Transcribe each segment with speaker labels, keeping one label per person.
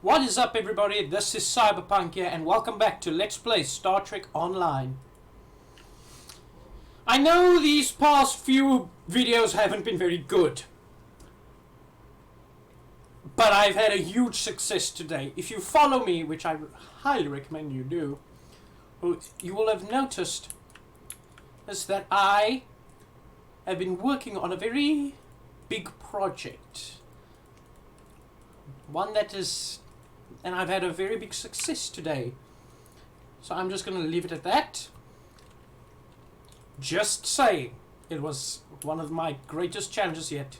Speaker 1: What is up, everybody? This is Cyberpunk here, and welcome back to Let's Play Star Trek Online. I know these past few videos haven't been very good, but I've had a huge success today. If you follow me, which I highly recommend you do, you will have noticed is that I have been working on a very big project. One that is... and I've had a very big success today. So I'm just going to leave it at that. Just saying, it was one of my greatest challenges yet.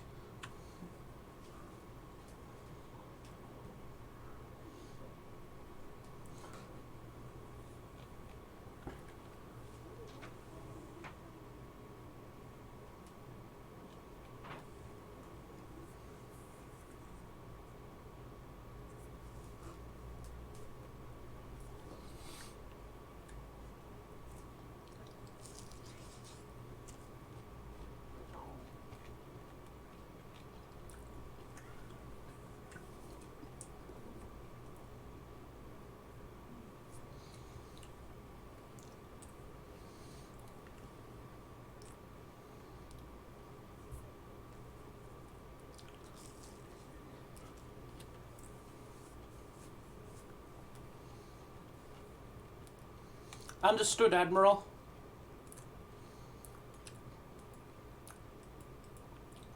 Speaker 1: Understood, Admiral.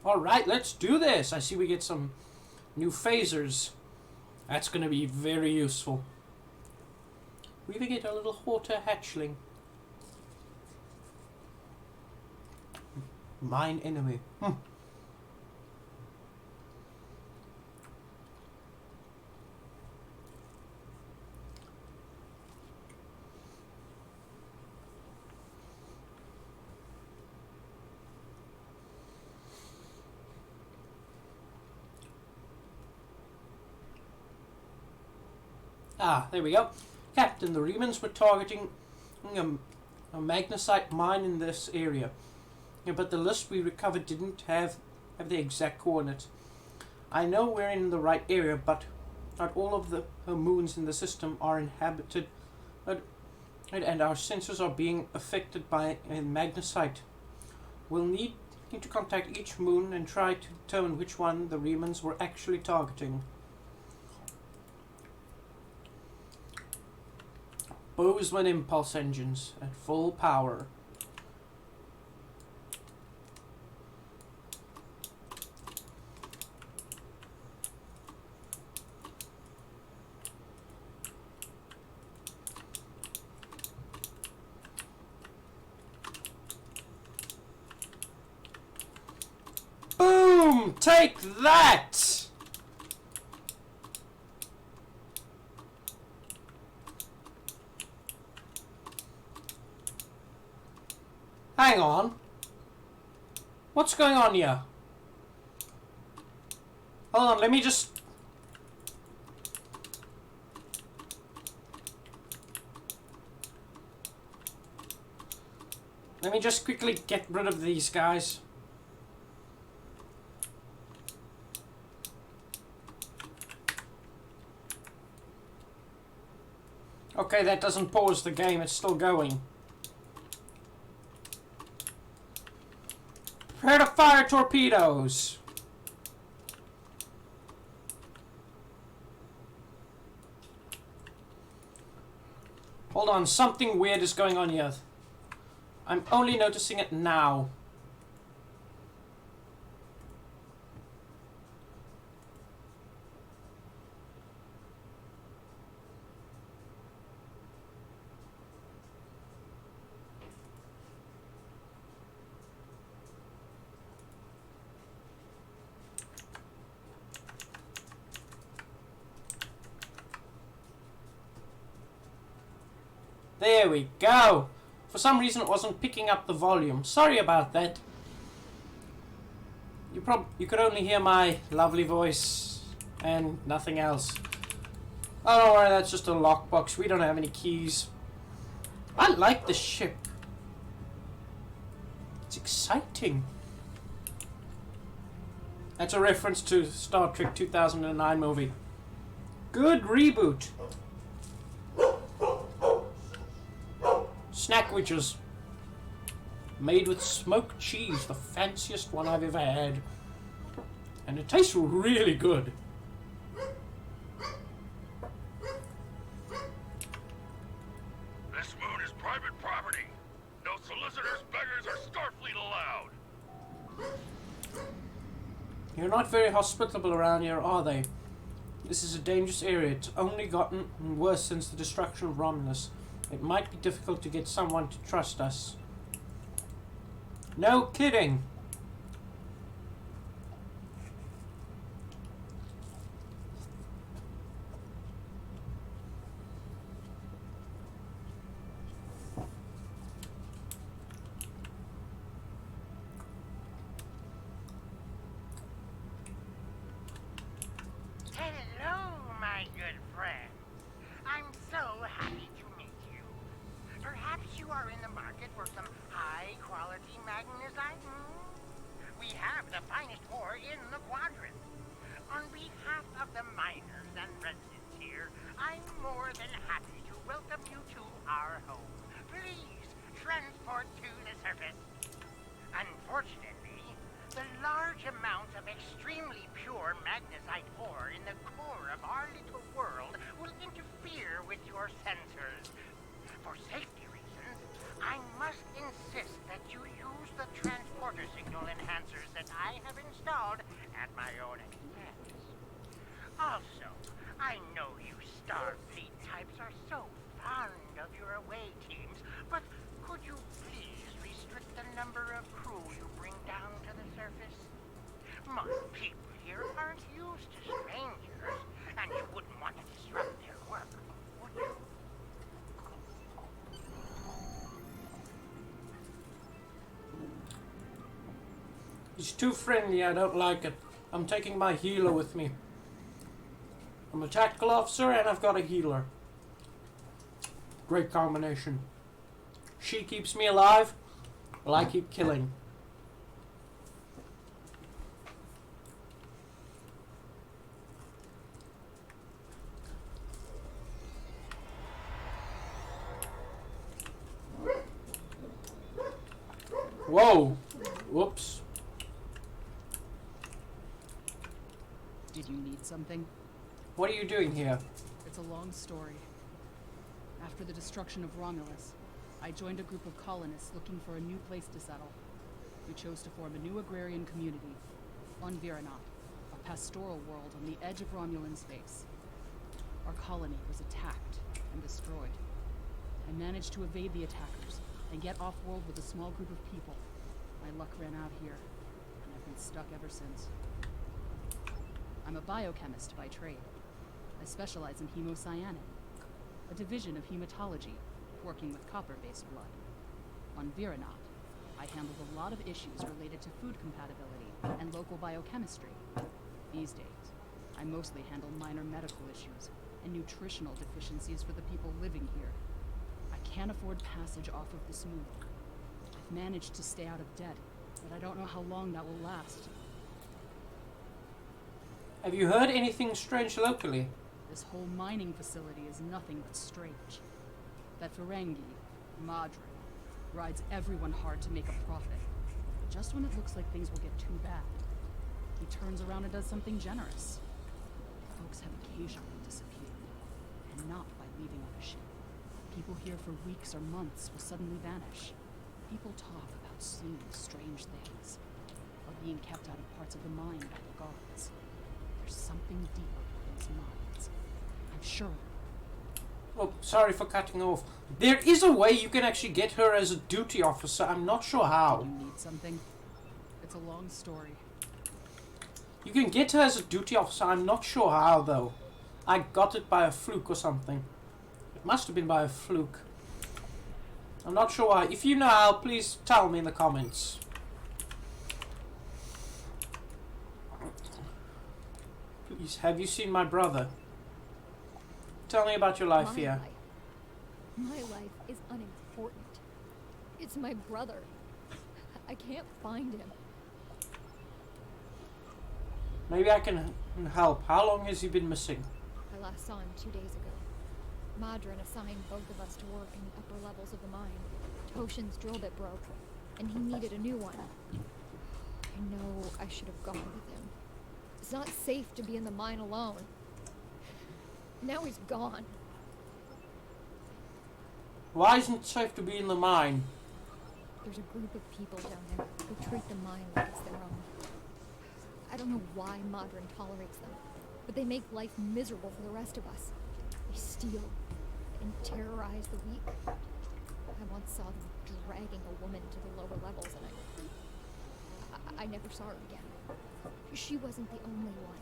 Speaker 1: Alright, let's do this. I see we get some new phasers. That's going to be very useful. We even get a little water hatchling. Mine enemy. Ah, there we go. Captain, the Remans were targeting a magnesite mine in this area. Yeah, but the list we recovered didn't have the exact coordinates. I know we're in the right area, but not all of the moons in the system are inhabited, and our sensors are being affected by a magnesite. We'll need to contact each moon and try to determine which one the Remans were actually targeting. Bozeman impulse engines at full power. Boom! Take that! Hang on. What's going on here? Hold on, let me just... let me just quickly get rid of these guys. Okay, that doesn't pause the game, it's still going. Prepare to fire torpedoes! Hold on, something weird is going on here. I'm only noticing it now. There we go. For some reason it wasn't picking up the volume. Sorry about that. You could only hear my lovely voice and nothing else. Oh, don't worry, that's just a lockbox. We don't have any keys. I like the ship. It's exciting. That's a reference to Star Trek 2009 movie. Good reboot. Snackwidges. Made with smoked cheese, the fanciest one I've ever had. And it tastes really good.
Speaker 2: This moon is private property. No solicitors, beggars, or Starfleet allowed.
Speaker 1: You're not very hospitable around here, are they? This is a dangerous area. It's only gotten worse since the destruction of Romulus. It might be difficult to get someone to trust us. No kidding.
Speaker 3: Hello, my good friend. I'm so happy to meet you. Perhaps you are in the market for some high-quality magnesite? We have the finest ore in the quadrant. On behalf of the miners and residents here, I'm more than happy to welcome you to our home. Please, transport to the surface. Unfortunately, the large amount of extremely pure magnesite ore in the core of our little world will interfere with your sensors. For safety reasons, I must insist that you use the transporter signal enhancers that I have installed at my own expense. Also, I know you Starfleet types are so fond of your away teams, but could you please restrict the number of crew you bring down to the surface? Most people here aren't used to strangers, and you wouldn't want to disrupt their work, would you?
Speaker 1: He's too friendly, I don't like it. I'm taking my healer with me. I'm a tactical officer and I've got a healer. Great combination. She keeps me alive, while I keep killing. Whoa! Whoops.
Speaker 4: Did you need something?
Speaker 1: What are you doing here?
Speaker 4: It's a long story. After the destruction of Romulus, I joined a group of colonists looking for a new place to settle. We chose to form a new agrarian community on Viranat, a pastoral world on the edge of Romulan space. Our colony was attacked and destroyed. I managed to evade the attackers and get off-world with a small group of people. My luck ran out here, and I've been stuck ever since. I'm a biochemist by trade. I specialize in hemocyanin, a division of hematology, working with copper-based blood. On Viranat, I handled a lot of issues related to food compatibility and local biochemistry. These days, I mostly handle minor medical issues and nutritional deficiencies for the people living here. I can't afford passage off of this moon. I've managed to stay out of debt, but I don't know how long that will last.
Speaker 1: Have you heard anything strange locally?
Speaker 4: This whole mining facility is nothing but strange. That Ferengi, Madre, rides everyone hard to make a profit. Just when it looks like things will get too bad, he turns around and does something generous. Folks have occasionally disappeared, and not by leaving on a ship. People here for weeks or months will suddenly vanish. People talk about seeing strange things, or being kept out of parts of the mine by the guards. There's something deeper in these mines. I'm sure.
Speaker 1: Oh, sorry for cutting off. There is a way you can actually get her as a duty officer. I'm not sure how.
Speaker 4: Do you need something? It's a long story.
Speaker 1: You can get her as a duty officer. I'm not sure how, though. I got it by a fluke or something. It must have been by a fluke. I'm not sure why. If you know how, please tell me in the comments. Please, have you seen my brother? Tell me about your life here.
Speaker 5: My life is unimportant. It's my brother. I can't find him.
Speaker 1: Maybe I can help. How long has he been missing?
Speaker 5: I last saw him 2 days ago. Madrin assigned both of us to work in the upper levels of the mine. Toshin's drill bit broke, and he needed a new one. I know I should have gone with him. It's not safe to be in the mine alone. Now he's gone.
Speaker 1: Why isn't it safe to be in the mine?
Speaker 5: There's a group of people down there who treat the mine like it's their own. I don't know why Madrin tolerates them, but they make life miserable for the rest of us. They steal and terrorize the weak. I once saw them dragging a woman to the lower levels, and I never saw her again. She wasn't the only one.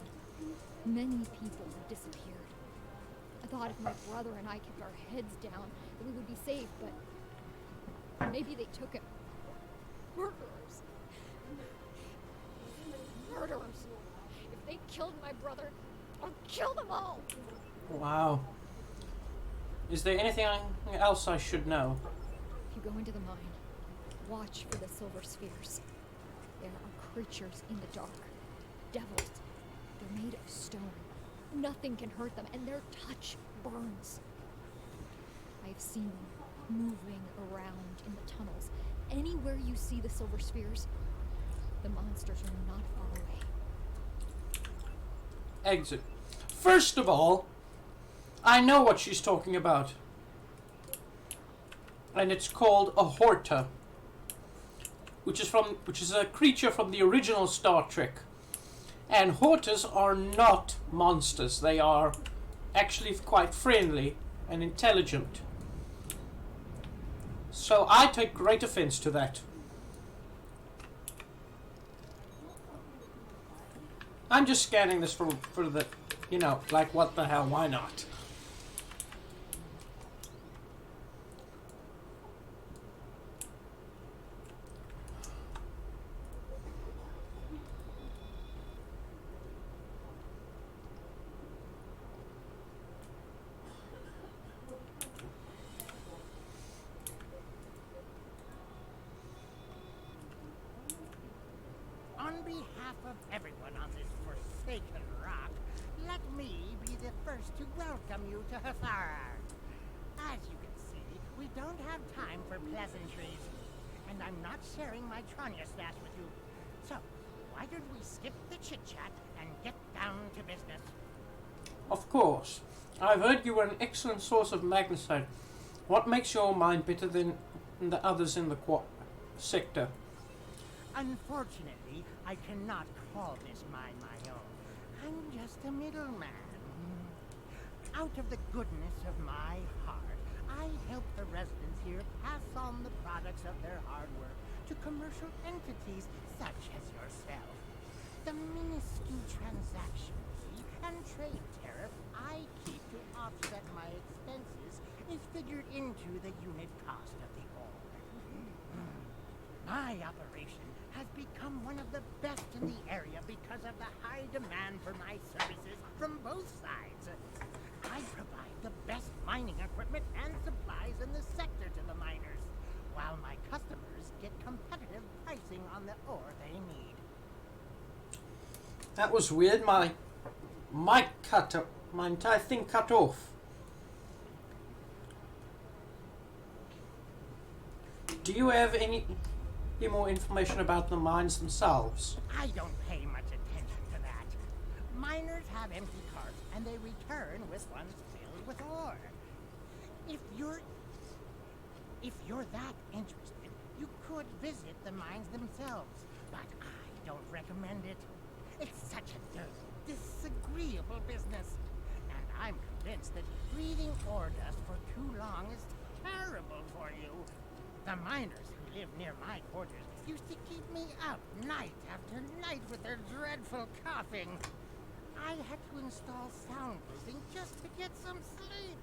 Speaker 5: Many people have disappeared. I thought if my brother and I kept our heads down, that we would be safe, but maybe they took him. Murderers. Murderers. If they killed my brother, I'll kill them all.
Speaker 1: Wow. Is there anything else I should know?
Speaker 5: If you go into the mine, watch for the silver spheres. There are creatures in the dark. Devils. They're made of stone. Nothing can hurt them, and their touch burns. I've seen them moving around in the tunnels. Anywhere you see the silver spheres, the monsters are not far away.
Speaker 1: Exit. First of all, I know what she's talking about. And it's called a Horta, which is a creature from the original Star Trek. And Hortas are not monsters. They are actually quite friendly and intelligent. So I take great offense to that. I'm just scanning this for the, like what the hell, why not?
Speaker 3: On behalf of everyone on this forsaken rock, let me be the first to welcome you to Hathar. As you can see, we don't have time for pleasantries, and I'm not sharing my Tranya stash with you. So, why don't we skip the chit-chat and get down to business?
Speaker 1: Of course. I've heard you were an excellent source of magnesite. What makes your mine better than the others in the sector?
Speaker 3: Unfortunately, I cannot call this mine my own. I'm just a middleman. Out of the goodness of my heart, I help the residents here pass on the products of their hard work to commercial entities such as yourself. The minuscule transaction fee and trade tariff I keep to offset my expenses is figured into the unit cost of the ore. My operation has become one of the best in the area because of the high demand for my services from both sides. I provide the best mining equipment and supplies in the sector to the miners, while my customers get competitive pricing on the ore they need.
Speaker 1: That was weird. My entire thing cut off. Do you have any more information about the mines themselves?
Speaker 3: I don't pay much attention to that. Miners have empty carts and they return with ones filled with ore. If you're that interested, you could visit the mines themselves, but I don't recommend it. It's such a dirty, disagreeable business, and I'm convinced that breathing ore dust for too long is terrible for you. The miners who live near my quarters used to keep me up night after night with their dreadful coughing. I had to install soundproofing just to get some sleep.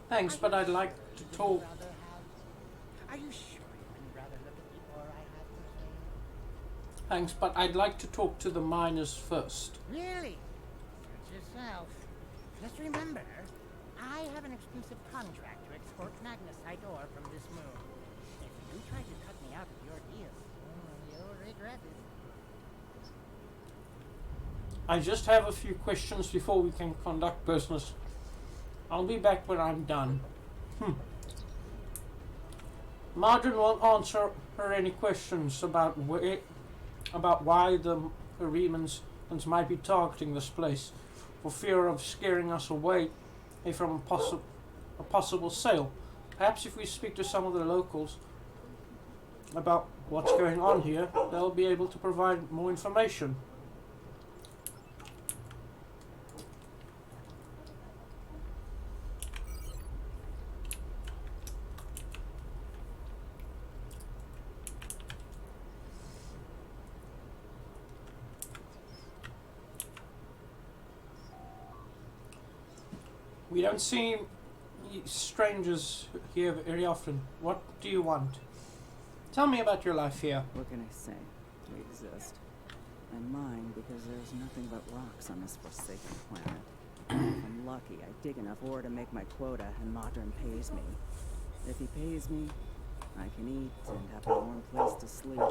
Speaker 1: Thanks, but I'd like to talk.
Speaker 3: Are you sure you would rather look at the ore I have to say?
Speaker 1: Thanks, but I'd like to talk to the miners first.
Speaker 3: Really? Suit yourself. Just remember, I have an exclusive contract to export magnesite ore from this moon. If you try to cut me out of your deal, you'll regret it.
Speaker 1: I just have a few questions before we can conduct business. I'll be back when I'm done. Margarine won't answer her any questions about why the Remans might be targeting this place, for fear of scaring us away from a possible sale. Perhaps if we speak to some of the locals about what's going on here, they'll be able to provide more information. We don't see strangers here very often. What do you want? Tell me about your life here.
Speaker 6: What can I say? We exist. I'm mine because there's nothing but rocks on this forsaken planet. If I'm lucky, I dig enough ore to make my quota, and Modron pays me. If he pays me, I can eat and have a warm place to sleep.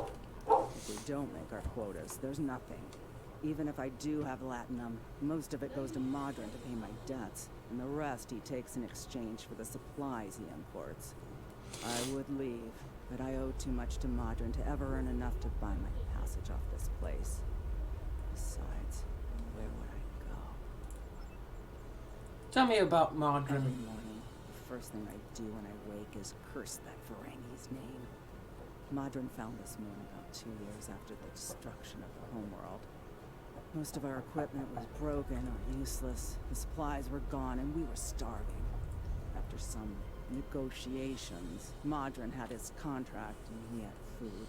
Speaker 6: If we don't make our quotas, there's nothing. Even if I do have latinum, most of it goes to Modron to pay my debts, and the rest he takes in exchange for the supplies he imports. I would leave, but I owe too much to Modron to ever earn enough to buy my passage off this place. Besides, where would I go?
Speaker 1: Tell me about
Speaker 6: Every
Speaker 1: Margarine.
Speaker 6: morning, the first thing I do when I wake is curse that Ferengi's name. Modron found this moon about 2 years after the destruction of the homeworld. Most of our equipment was broken or useless. The supplies were gone and we were starving. After some negotiations, Modron had his contract and he had food.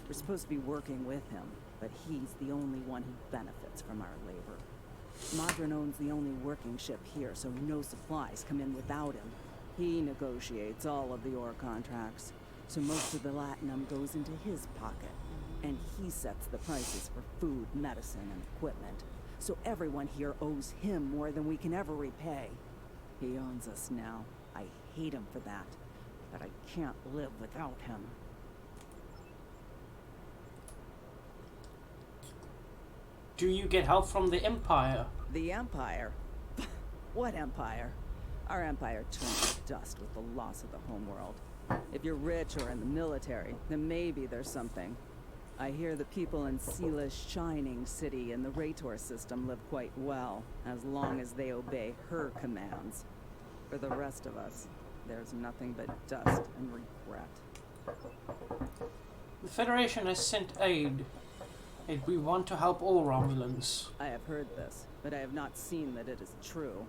Speaker 6: We're supposed to be working with him, but he's the only one who benefits from our labor. Modron owns the only working ship here, so no supplies come in without him. He negotiates all of the ore contracts, so most of the latinum goes into his pocket. And he sets the prices for food, medicine, and equipment. So everyone here owes him more than we can ever repay. He owns us now. I hate him for that. But I can't live without him.
Speaker 1: Do you get help from the Empire?
Speaker 6: The Empire? What Empire? Our Empire turned to dust with the loss of the homeworld. If you're rich or in the military, then maybe there's something. I hear the people in Seela's Shining City and the Rator system live quite well, as long as they obey her commands. For the rest of us, there's nothing but dust and regret.
Speaker 1: The Federation has sent aid. We want to help all Romulans.
Speaker 6: I have heard this, but I have not seen that it is true.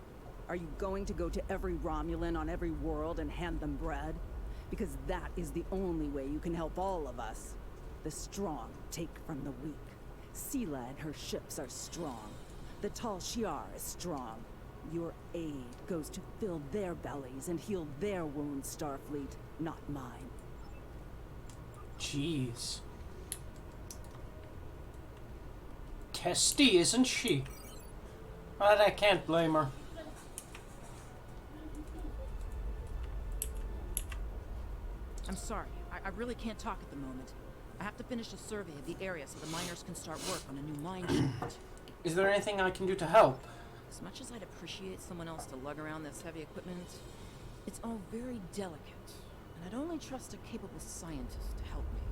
Speaker 6: Are you going to go to every Romulan on every world and hand them bread? Because that is the only way you can help all of us. The strong take from the weak. Seela and her ships are strong. The Tal Shiar is strong. Your aid goes to fill their bellies and heal their wounds, Starfleet, not mine.
Speaker 1: Jeez. Testy, isn't she? But I can't blame her.
Speaker 7: I'm sorry. I really can't talk at the moment. I have to finish a survey of the area so the miners can start work on a new mine shaft.
Speaker 1: Is there anything I can do to help?
Speaker 7: As much as I'd appreciate someone else to lug around this heavy equipment, it's all very delicate, and I'd only trust a capable scientist to help me.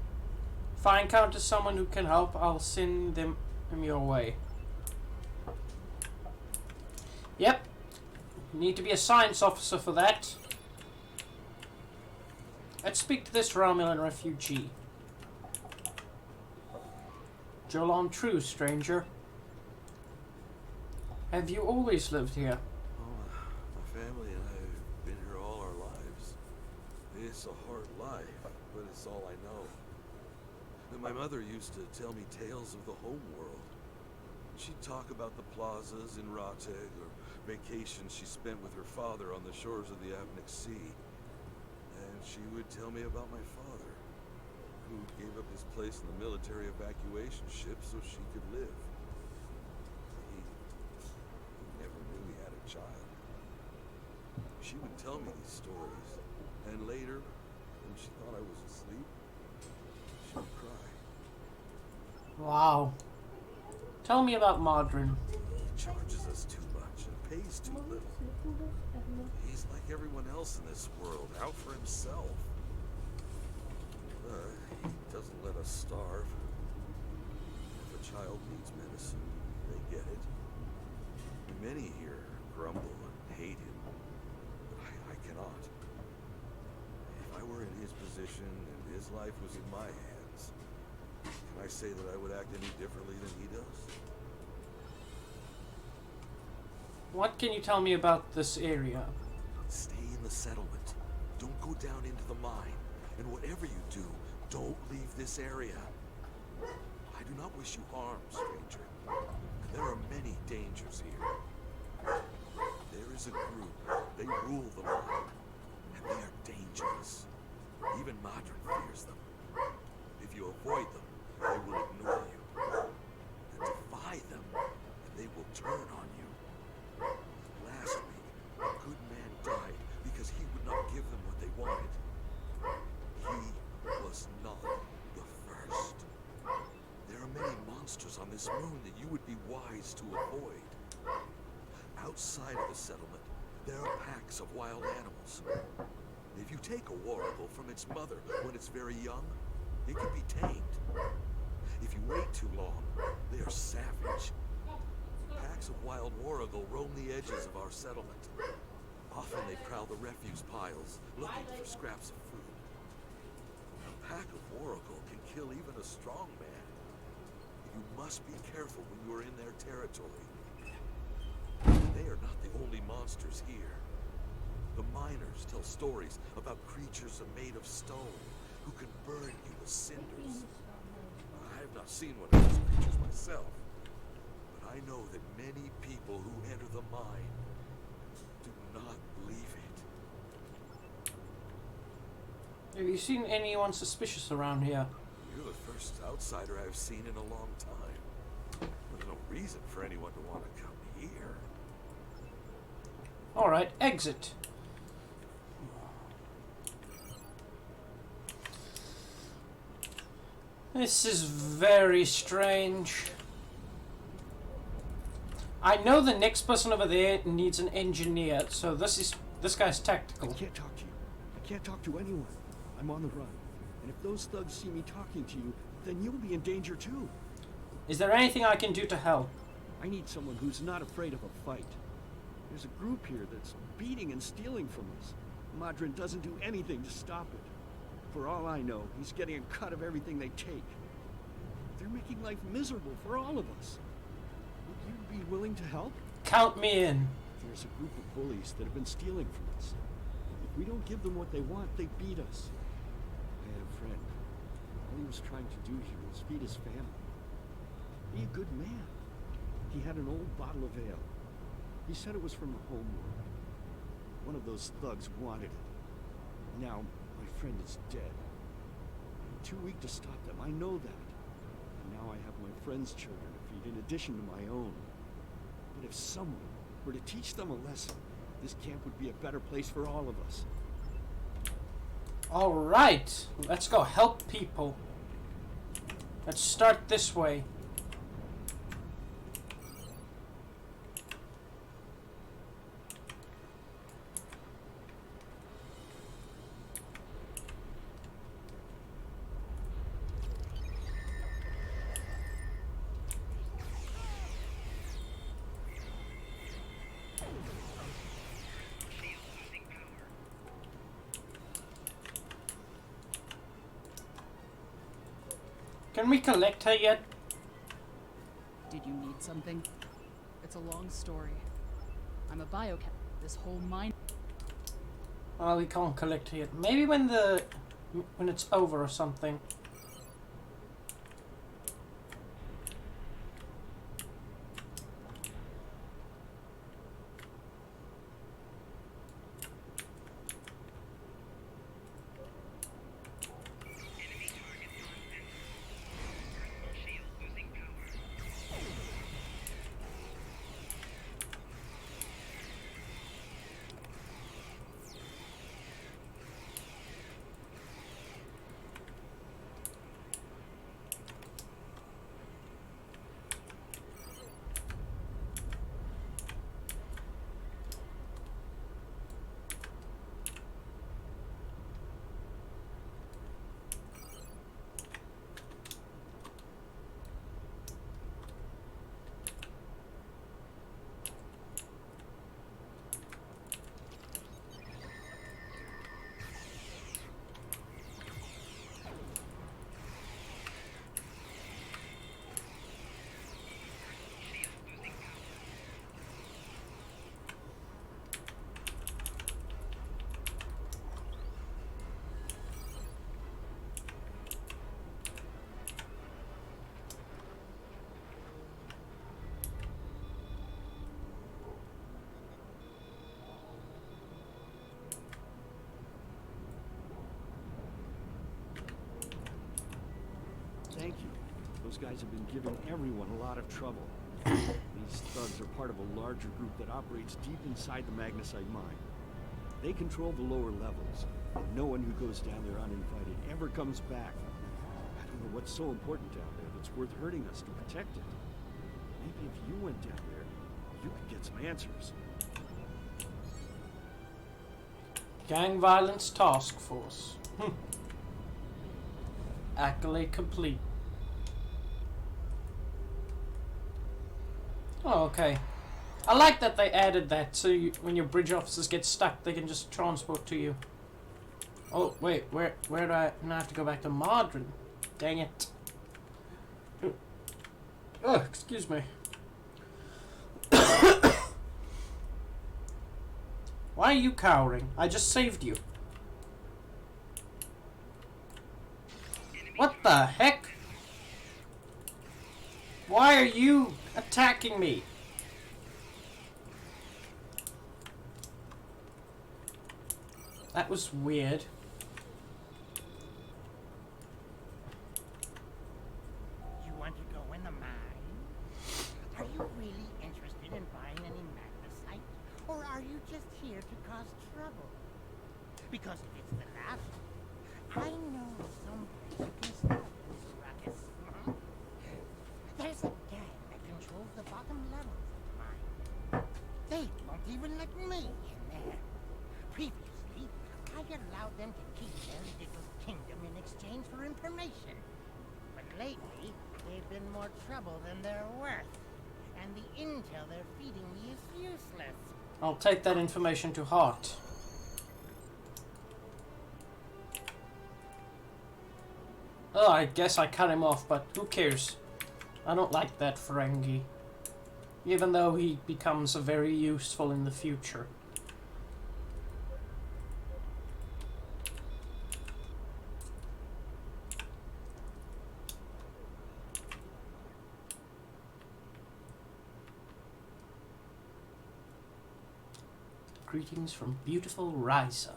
Speaker 1: If I encounter someone who can help, I'll send them your way. Yep. Need to be a science officer for that. Let's speak to this Romulan refugee. Jolan True, stranger. Have you always lived here?
Speaker 8: Oh, my family and I have been here all our lives. It's a hard life, but it's all I know. And my mother used to tell me tales of the home world. She'd talk about the plazas in Rateg or vacations she spent with her father on the shores of the Avnix Sea. And she would tell me about my father, who gave up his place in the military evacuation ship so she could live. He never knew he had a child. She would tell me these stories, and later, when she thought I was asleep, she would cry.
Speaker 1: Wow. Tell me about Modron.
Speaker 8: He charges us too much and pays too little. He's like everyone else in this world, out for himself. He doesn't let us starve. If a child needs medicine, they get it. Many here grumble and hate him, but I cannot. If I were in his position and his life was in my hands, can I say that I would act any differently than he does?
Speaker 1: What can you tell me about this area?
Speaker 8: Stay in the settlement. Don't go down into the mine. And whatever you do, don't leave this area. I do not wish you harm, stranger. And there are many dangers here. There is a group. They rule the mine. And they are dangerous. Even Modron fears them. If you avoid them, they will ignore you. And defy them, and they will turn on you. Last week, a good man died because he would not give them what they wanted. He was not the first. There are many monsters on this moon that you would be wise to avoid. Outside of the settlement, there are packs of wild animals. If you take a waracle from its mother when it's very young, it can be tamed. If you wait too long, they are savage. Packs of wild waracle roam the edges of our settlement. Often they prowl the refuse piles, looking for scraps of food. A pack of waracle can kill even a strong man. You must be careful when you are in their territory. They are not the only monsters here. The miners tell stories about creatures made of stone who can burn you to cinders. I have not seen one of those creatures myself, but I know that many people who enter the mine do not leave it.
Speaker 1: Have you seen anyone suspicious around here?
Speaker 8: You're the first outsider I've seen in a long time. There's no reason for anyone to want to come here.
Speaker 1: Alright, exit. This is very strange. I know the next person over there needs an engineer, so this guy's
Speaker 9: I
Speaker 1: tactical.
Speaker 9: can't talk to you. I can't talk to anyone. I'm on the run. And if those thugs see me talking to you, then you'll be in danger too.
Speaker 1: Is there anything I can do to help?
Speaker 9: I need someone who's not afraid of a fight. There's a group here that's beating and stealing from us. Modron doesn't do anything to stop it. For all I know, he's getting a cut of everything they take. They're making life miserable for all of us. Would you be willing to help?
Speaker 1: Count me in.
Speaker 9: There's a group of bullies that have been stealing from us. If we don't give them what they want, they beat us. I had a friend. All he was trying to do here was feed his family. Be a good man. He had an old bottle of ale. He said it was from the homeworld. One of those thugs wanted it. Now, my friend is dead. I'm too weak to stop them, I know that. And now I have my friend's children to feed in addition to my own. But if someone were to teach them a lesson, this camp would be a better place for all of us.
Speaker 1: Alright, let's go help people. Let's start this way. Can we collect her yet?
Speaker 4: Did you need something? It's a long story. I'm a biochem. This whole mine.
Speaker 1: Oh, we can't collect her yet. Maybe when it's over or something.
Speaker 9: guys have been giving everyone a lot of trouble. These thugs are part of a larger group that operates deep inside the Magnesite mine. They control the lower levels, and no one who goes down there uninvited ever comes back. I don't know what's so important down there that's worth hurting us to protect it. Maybe if you went down there, you could get some answers.
Speaker 1: Gang Violence Task Force. Accolade complete. Oh, okay. I like that they added that, so when your bridge officers get stuck, they can just transport to you. Oh, wait, where do I now have to go back to Modron? Dang it. Oh, excuse me. Why are you cowering? I just saved you. What the heck? Why are you attacking me? That was weird.
Speaker 3: You want to go in the mine? Are you really interested in buying any magnesite? Or are you just here to cause trouble? Because if it's the latter, I know someplace you can start this ruckus. There's a gang that controls the bottom levels of the mine. They won't even let me in there. Previously, I allowed them to keep their little kingdom in exchange for information. But lately, they've been more trouble than they're worth. And the intel they're feeding me is useless.
Speaker 1: I'll take that information to heart. Oh, I guess I cut him off, but who cares? I don't like that Ferengi. Even though he becomes very useful in the future. Greetings from beautiful Risa.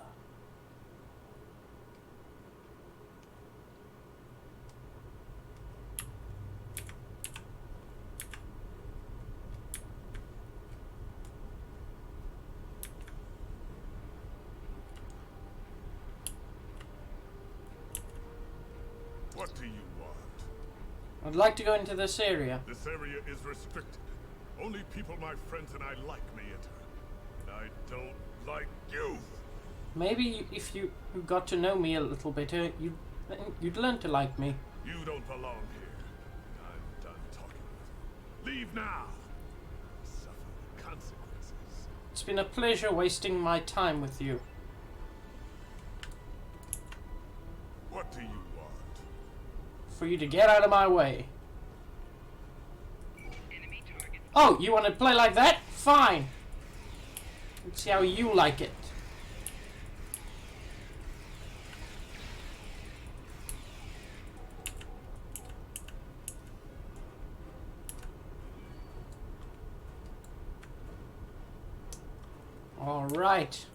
Speaker 2: What do you want?
Speaker 1: I'd like to go into this area.
Speaker 2: This area is restricted. Only people my friends and I like may enter. I don't like you.
Speaker 1: Maybe if you got to know me a little bit, you'd learn to like me.
Speaker 2: You don't belong here. I'm done talking with you. Leave now. Suffer the consequences.
Speaker 1: It's been a pleasure wasting my time with you.
Speaker 2: What do you want?
Speaker 1: For you to get out of my way. Oh, you want to play like that? Fine. Let's see how you like it. All right.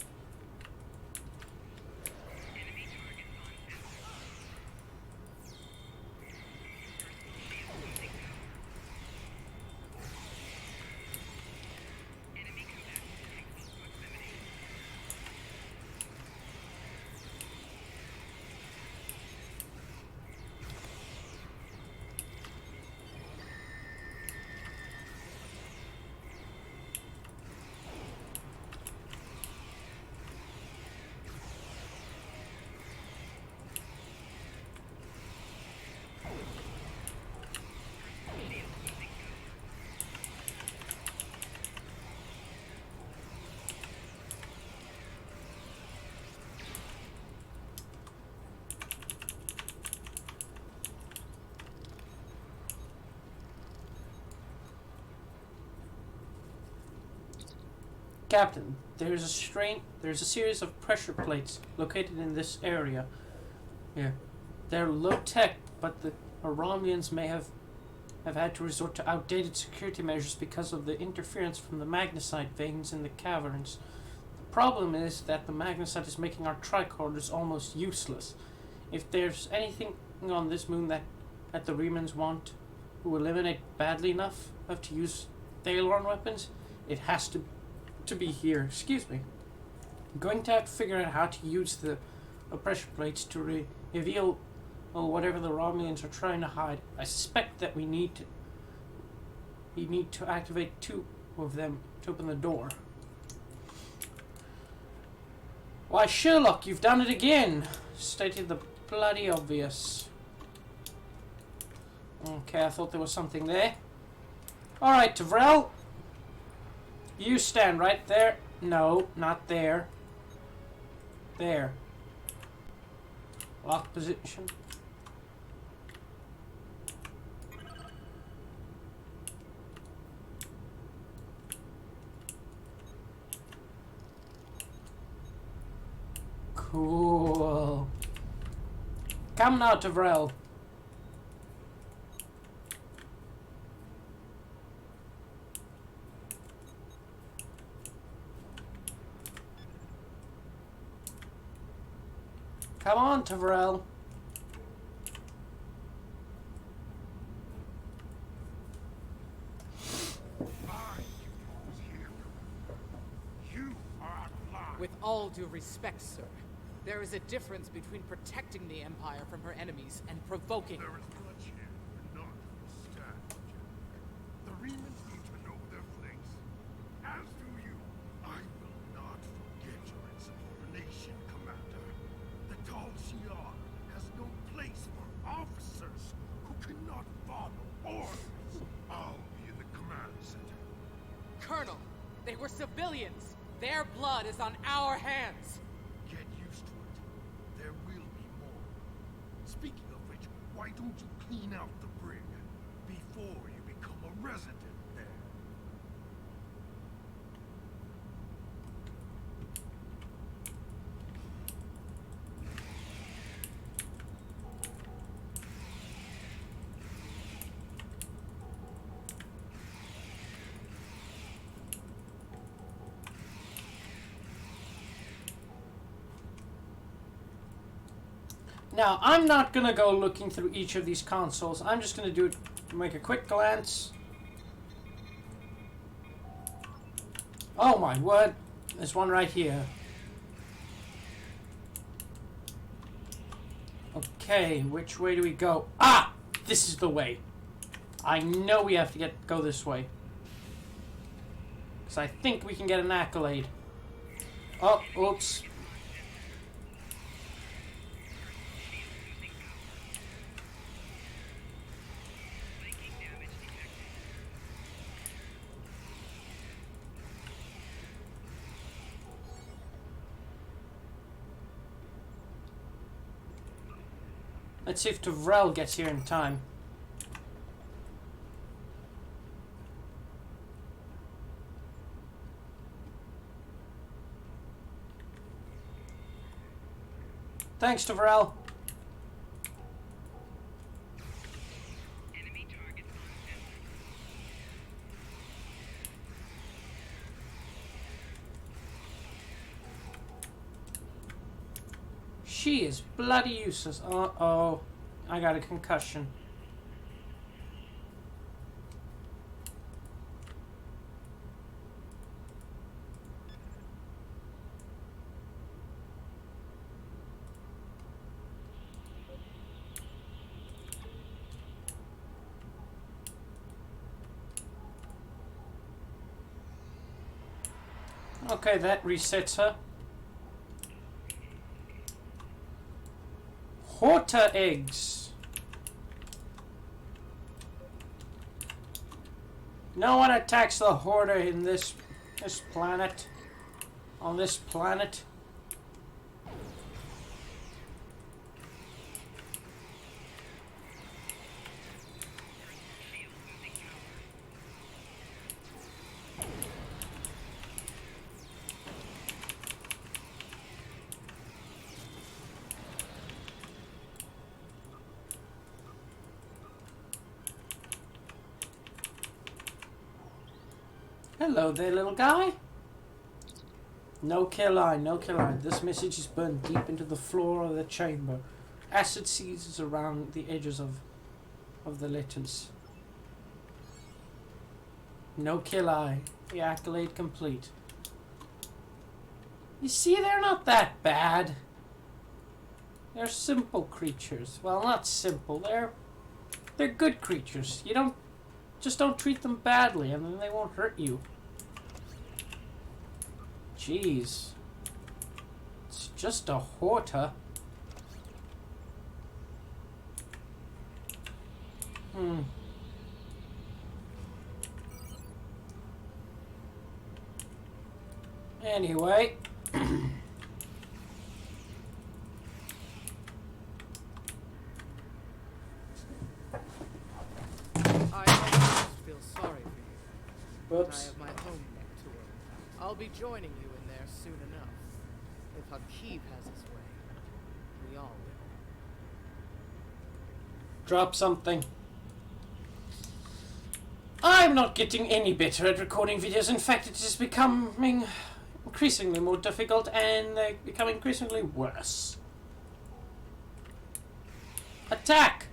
Speaker 1: Captain, there's a series of pressure plates located in this area. Here. They're low tech, but the Romulans may have had to resort to outdated security measures because of the interference from the magnesite veins in the caverns. The problem is that the magnesite is making our tricorders almost useless. If there's anything on this moon that the Remans want, who eliminate badly enough to use Thailorn weapons, it has to be here. Excuse me. I'm going to have to figure out how to use the pressure plates to reveal whatever the Romulans are trying to hide. I suspect that we need to activate 2 of them to open the door. Why, Sherlock, you've done it again! Stated the bloody obvious. Okay, I thought there was something there. Alright, Tavrel. You stand right there. No, not there. There. Lock position. Cool. Come now, Tavrel. Come on, Tavrel.
Speaker 3: You are out of line.
Speaker 10: With all due respect, sir, there is a difference between protecting the Empire from her enemies and provoking.
Speaker 3: There is much here to not understand, Jack. The Remans need to know their place. As do you. I will not forget your insubordination, Commander. The Tal Shiar has no place for officers who cannot follow orders. I'll be in the command center.
Speaker 10: Colonel, they were civilians. Their blood is on our hands.
Speaker 3: Get used to it. There will be more. Speaking of which, why don't you clean out the brig before you become a resident there?
Speaker 1: Now, I'm not going to go looking through each of these consoles. I'm just going to do it, make a quick glance. Oh my word. There's one right here. Okay, which way do we go? Ah! This is the way. I know we have to go this way. Because I think we can get an accolade. Oh, oops. Let's see if Tavrel gets here in time. Thanks, Tavrel.
Speaker 11: Enemy target on
Speaker 1: She is bloody useless. Uh-oh. I got a concussion. Okay, that resets her. Horta eggs. No one attacks the Horta in this planet. On this planet. Hello there, little guy. No kill line, no kill line. This message is burned deep into the floor of the chamber. Acid seizes around the edges of the letters. No kill eye. The accolade complete. You see, they're not that bad. They're simple creatures. Well, not simple. They're good creatures. You don't treat them badly, and then they won't hurt you. Jeez. It's just a horta. Anyway.
Speaker 10: I almost feel sorry for you. But I
Speaker 1: Whoops.
Speaker 10: have my own neck to worry about. I'll be joining you in there soon enough. If Hakeem has his way, we all will.
Speaker 1: Drop something. I'm not getting any better at recording videos. In fact, it is becoming increasingly more difficult, and they become increasingly worse. Attack!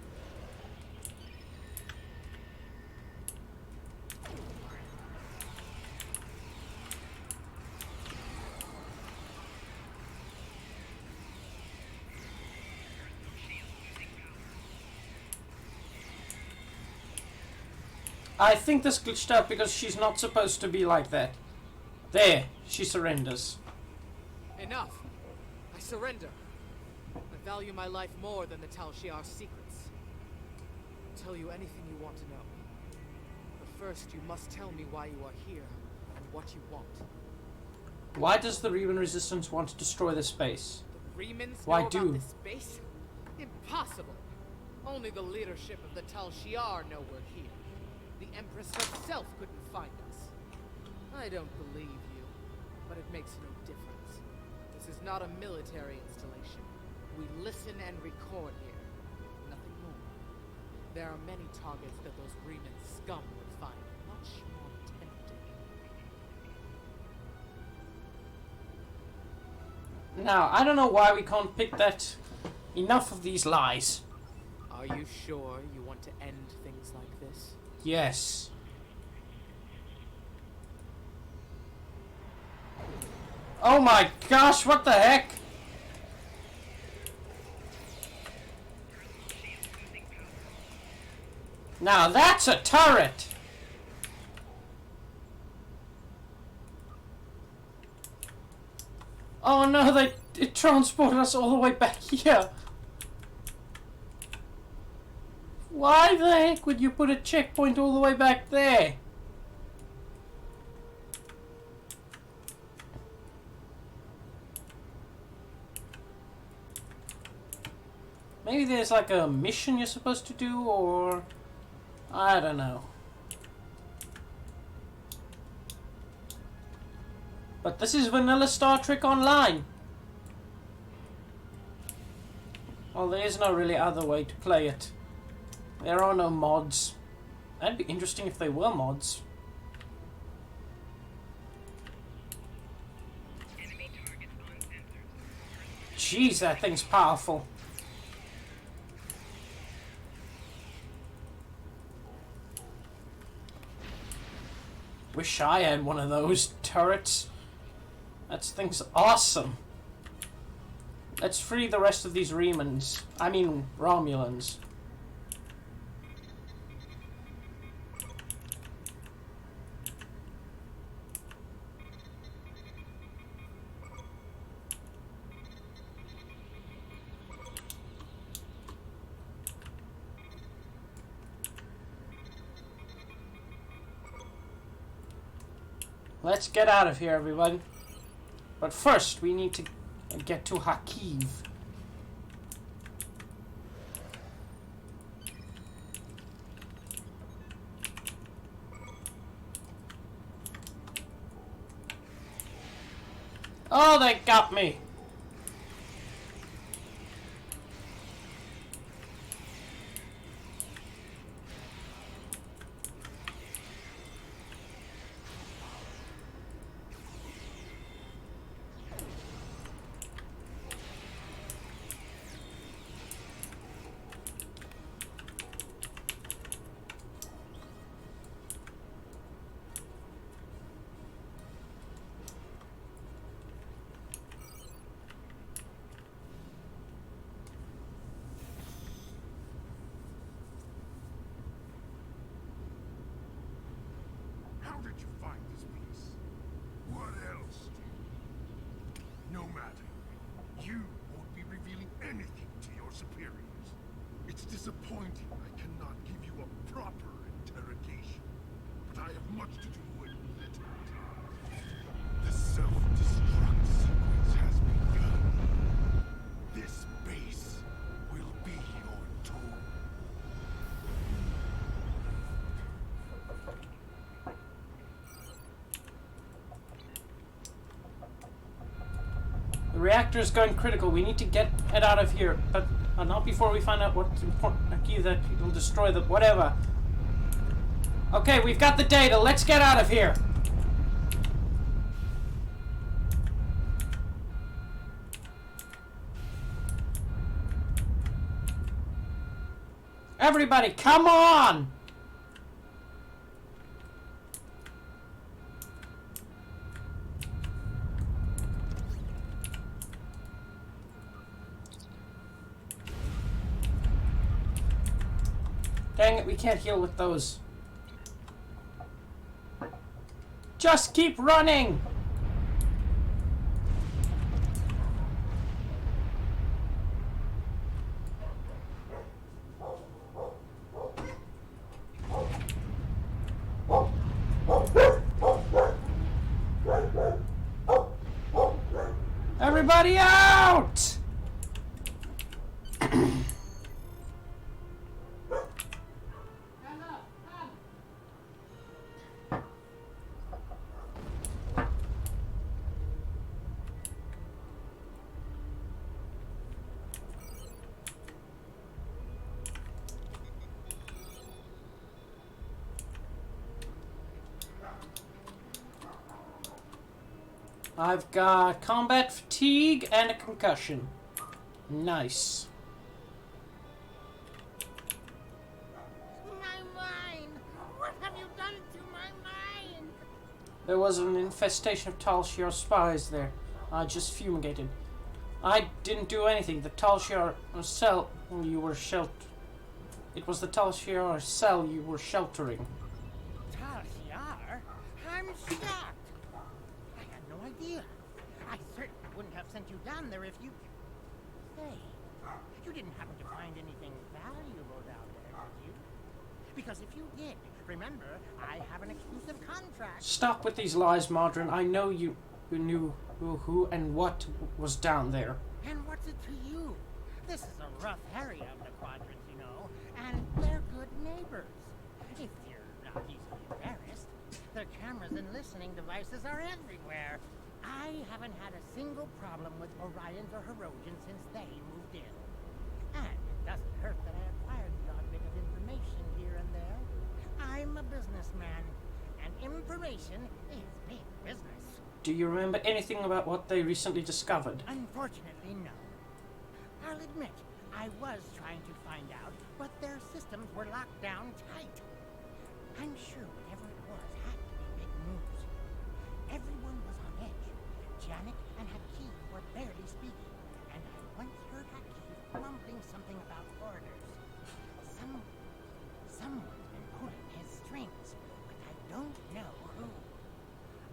Speaker 1: I think this glitched out because she's not supposed to be like that. There, she surrenders.
Speaker 10: Enough! I surrender. I value my life more than the Tal Shiar's secrets. I'll tell you anything you want to know. But first, you must tell me why you are here and what you want.
Speaker 1: Why does the Revan Resistance want to destroy this space?
Speaker 10: The Remans
Speaker 1: Why
Speaker 10: know
Speaker 1: do?
Speaker 10: about this space? Impossible! Only the leadership of the Tal Shiar know we're here. The Empress herself couldn't find us. I don't believe you, but it makes no difference. This is not a military installation. We listen and record here. Nothing more. There are many targets that those Reman scum would find much more tempting.
Speaker 1: Now, I don't know why we can't pick that. Enough of these lies.
Speaker 10: Are you sure you want to end things like this?
Speaker 1: Yes. Oh my gosh, what the heck? Now that's a turret! Oh no, it transported us all the way back here. Why the heck would you put a checkpoint all the way back there? Maybe there's like a mission you're supposed to do, or I don't know. But this is vanilla Star Trek Online. Well, there is no really other way to play it. There are no mods. That'd be interesting if they were mods. Jeez, that thing's powerful. Wish I had one of those turrets. That thing's awesome. Let's free the rest of these Remans. I mean, Romulans. Let's get out of here, everyone. But first, we need to get to Hakeem. Oh, they got me.
Speaker 2: matter. You won't be revealing anything to your superiors. It's disappointing I cannot give you a proper interrogation, but I have much to do and little time. The self-destruct sequence has begun. This base will be your tomb.
Speaker 1: The reactor is going critical. We need to get it out of here, but not before we find out what's important. A key that will destroy the whatever. Okay, we've got the data. Let's get out of here. Everybody, come on! Dang it, we can't heal with those. Just keep running! Everybody out! I've got combat fatigue and a concussion. Nice.
Speaker 3: My mind! What have you done to my mind?
Speaker 1: There was an infestation of Tal Shiar spies there. I just fumigated. I didn't do anything. The Tal Shiar cell you were It was the Tal Shiar cell you were sheltering.
Speaker 3: Tal Shiar? I'm shocked. I had no idea. I certainly wouldn't have sent you down there if you... Hey, you didn't happen to find anything valuable down there, did you? Because if you did, remember, I have an exclusive contract.
Speaker 1: Stop with these lies, Modron. I know you knew who and what was down there.
Speaker 3: And what's it to you? This is a rough area of the quadrant, you know, and they're good neighbors. If you're not easily embarrassed, their cameras and listening devices are everywhere. I haven't had a single problem with Orions or Herodians since they moved in. And it doesn't hurt that I acquired the odd bit of information here and there. I'm a businessman, and information is big business.
Speaker 1: Do you remember anything about what they recently discovered?
Speaker 3: Unfortunately, no. I'll admit, I was trying to find out, but their systems were locked down tight. I'm sure whatever it was had to be big news. Everyone was on edge. Janet and Hakeem were barely speaking, and I once heard Hakeem mumbling something about orders. Someone's been pulling his strings, but I don't know who.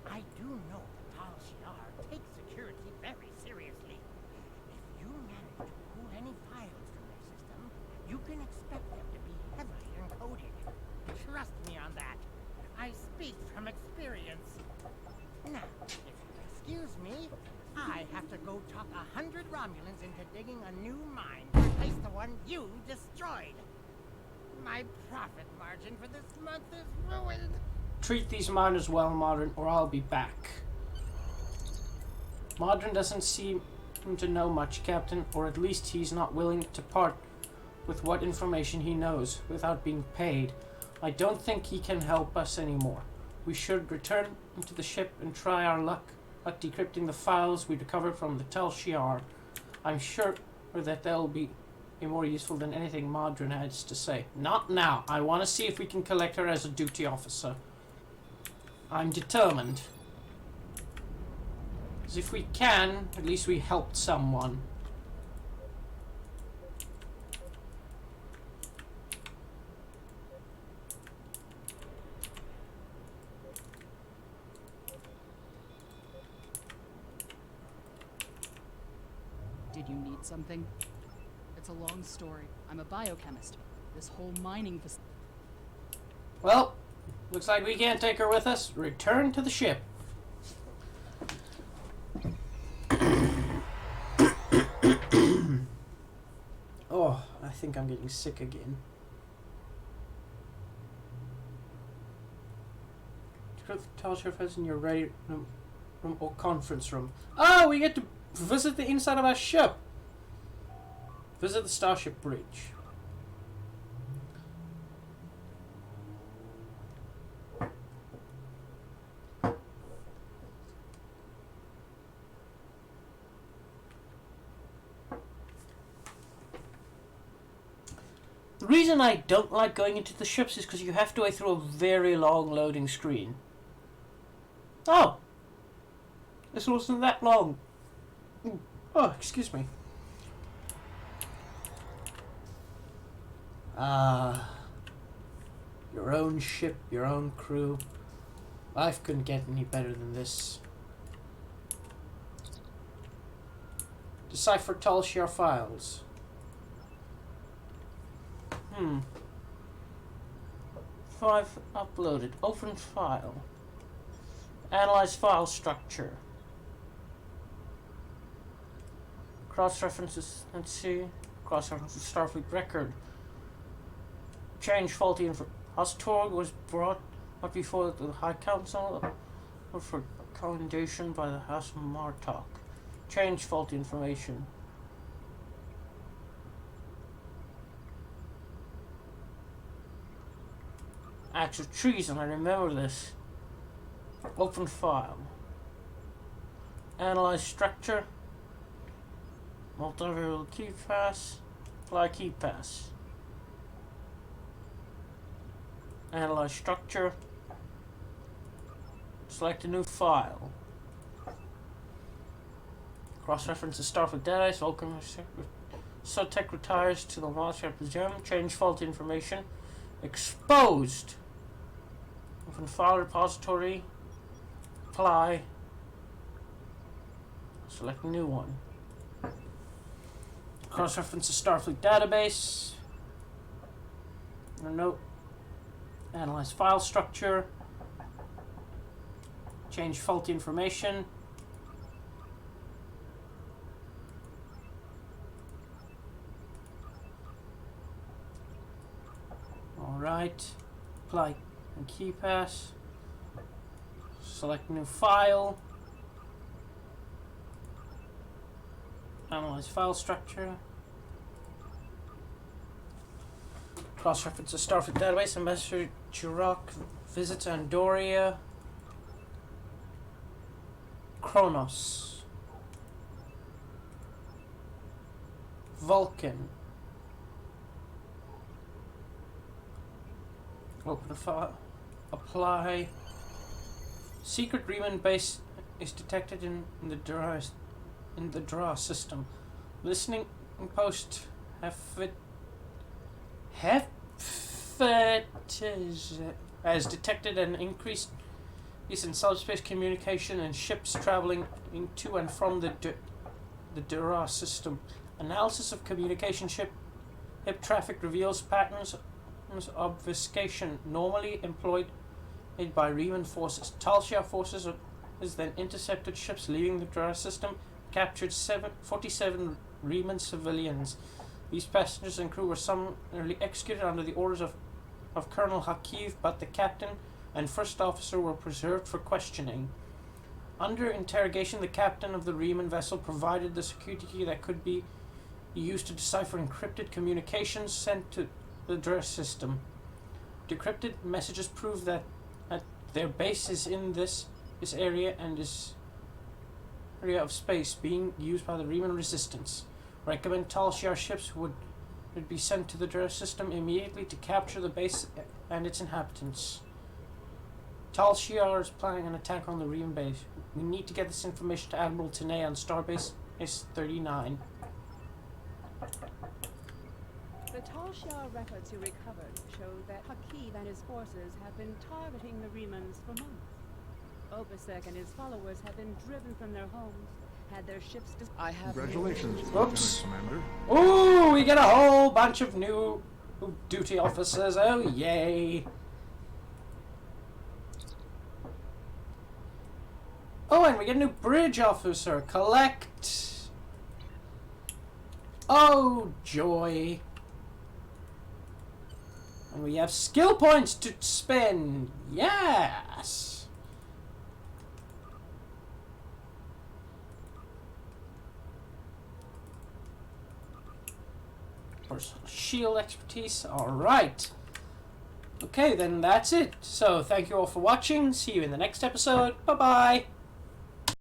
Speaker 3: I do know that Tal Shiar takes security very seriously. If you manage to pull any files from their system, you can expect them to be heavily encoded. Trust me on that. I speak from experience. Now, if you'll excuse me, I have to go talk 100 Romulans into digging a new mine to replace the one you destroyed. My profit margin for this month is ruined.
Speaker 1: Treat these miners well, Modron, or I'll be back. Modron doesn't seem to know much, Captain, or at least he's not willing to part with what information he knows without being paid. I don't think he can help us anymore. We should return to the ship and try our luck at decrypting the files we recovered from the Tal Shiar. I'm sure that they'll be more useful than anything Modron has to say. Not now. I want to see if we can collect her as a duty officer. I'm determined. Because if we can, at least we helped someone.
Speaker 4: Did you need something? It's a long story. I'm a biochemist. This whole mining facility.
Speaker 1: Well, looks like we can't take her with us. Return to the ship. Oh, I think I'm getting sick again. Tell Sheriff is in your ready room or conference room. Oh, we get to visit the inside of our ship. Visit the Starship Bridge. The reason I don't like going into the ships is because you have to wait through a very long loading screen. Oh! This wasn't that long. Oh, excuse me. Your own ship, your own crew. Life couldn't get any better than this. Decipher Tal Shiar files. 5 uploaded. Open file. Analyze file structure. Cross-references. Let's see. Cross-references Starfleet record. Change faulty info. Hastorg was brought before the High Council for commendation by the House Martok. Change faulty information. Acts of treason, I remember this. Open file. Analyze structure. Multivariable key pass. Apply key pass. Analyze structure. Select a new file. Cross-reference the Starfleet database. Vulcan Subtech retires to the launch gem. Change faulty information. Exposed. Open file repository. Apply. Select a new one. Cross-reference the Starfleet database. Note. Analyze file structure. Change faulty information. Alright. Apply and key pass. Select new file. Analyze file structure. Cross-reference the Starfleet database. Ambassador Chirok visits Andoria. Kronos. Vulcan. Open file. Apply. Secret Riemann base is detected in the Dra system. Listening post has detected an increase in subspace communication and ships traveling into and from the Dra system. Analysis of communication ship traffic reveals patterns of obfuscation normally employed by Riemann forces. Tal Shiar forces has then intercepted ships leaving the Dra system, captured 47 Riemann civilians. These passengers and crew were summarily executed under the orders of Colonel Hakiv, but the captain and first officer were preserved for questioning. Under interrogation, the captain of the Riemann vessel provided the security key that could be used to decipher encrypted communications sent to the Dra system. Decrypted messages prove that their base is in this area and is area of space being used by the Riemann resistance. Recommend Tal Shiar ships would be sent to the Dra system immediately to capture the base and its inhabitants. Tal Shiar is planning an attack on the Riemann base. We need to get this information to Admiral Tenay on Starbase S-39.
Speaker 11: The Tal Shiar records you recovered show that Hakiv and his forces have been targeting the Riemanns for months. Opasek and his followers have been driven from their homes, had their ships
Speaker 10: I have.
Speaker 2: Congratulations,
Speaker 1: Oops.
Speaker 2: Lieutenant Commander.
Speaker 1: Ooh, we get a whole bunch of new duty officers. Oh, yay. Oh, and we get a new bridge officer. Collect. Oh, joy. And we have skill points to spend. Yes. Personal shield expertise. Alright. Okay, then that's it. So, thank you all for watching. See you in the next episode. Bye-bye.